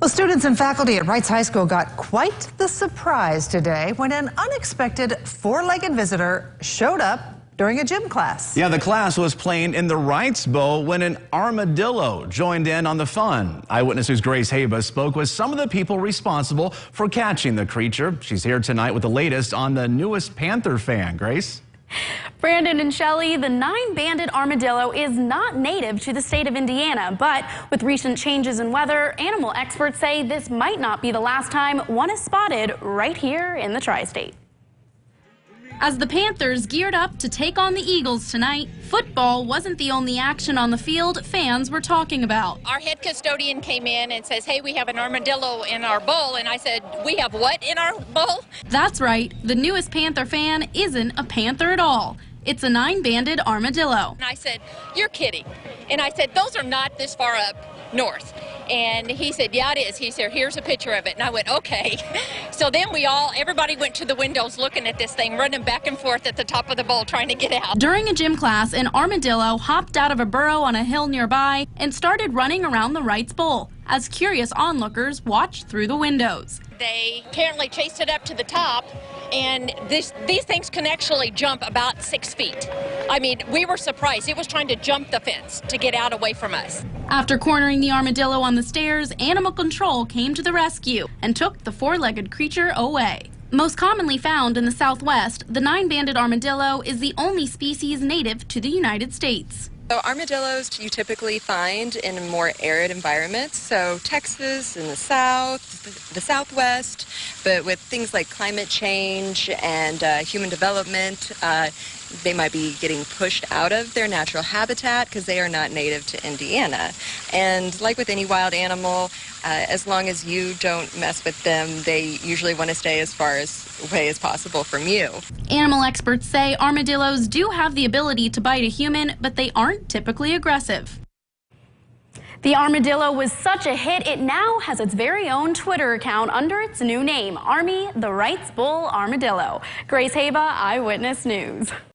Well, students and faculty at Wrights High School got quite the surprise today when an unexpected four-legged visitor showed up during a gym class. Yeah, the class was playing in the Wrights Bowl when an armadillo joined in on the fun. Eyewitness News' Grace Haba spoke with some of the people responsible for catching the creature. She's here tonight with the latest on the newest Panther fan. Grace? Brandon and Shelley, the nine-banded armadillo is not native to the state of Indiana, but with recent changes in weather, animal experts say this might not be the last time one is spotted right here in the tri-state. As the Panthers geared up to take on the Eagles tonight, football wasn't the only action on the field fans were talking about. Our head custodian came in and says, "Hey, we have an armadillo in our bowl." And I said, "We have what in our bowl?" That's right, the newest Panther fan isn't a Panther at all. It's a nine-banded armadillo. And I said, "You're kidding." And I said, "Those are not this far up north." And he said, "Yeah, it is." He said, "Here's a picture of it." And I went, "Okay." So then everybody went to the windows looking at this thing, running back and forth at the top of the bowl trying to get out. During a gym class, an armadillo hopped out of a burrow on a hill nearby and started running around the Wrights Bowl as curious onlookers watched through the windows. They apparently chased it up to the top, and these things can actually jump about 6 feet. I mean, we were surprised. It was trying to jump the fence to get out away from us. After cornering the armadillo on the stairs, animal control came to the rescue and took the four-legged creature away. Most commonly found in the Southwest, the nine-banded armadillo is the only species native to the United States. So armadillos you typically find in more arid environments, so Texas in the south, the Southwest, but with things like climate change and human development, they might be getting pushed out of their natural habitat because they are not native to Indiana. And like with any wild animal, as long as you don't mess with them, they usually want to stay as far away as possible from you. Animal experts say armadillos do have the ability to bite a human, but they aren't typically aggressive. The armadillo was such a hit, it now has its very own Twitter account under its new name, Army the Wrights Bowl Armadillo. Grace Haba, Eyewitness News.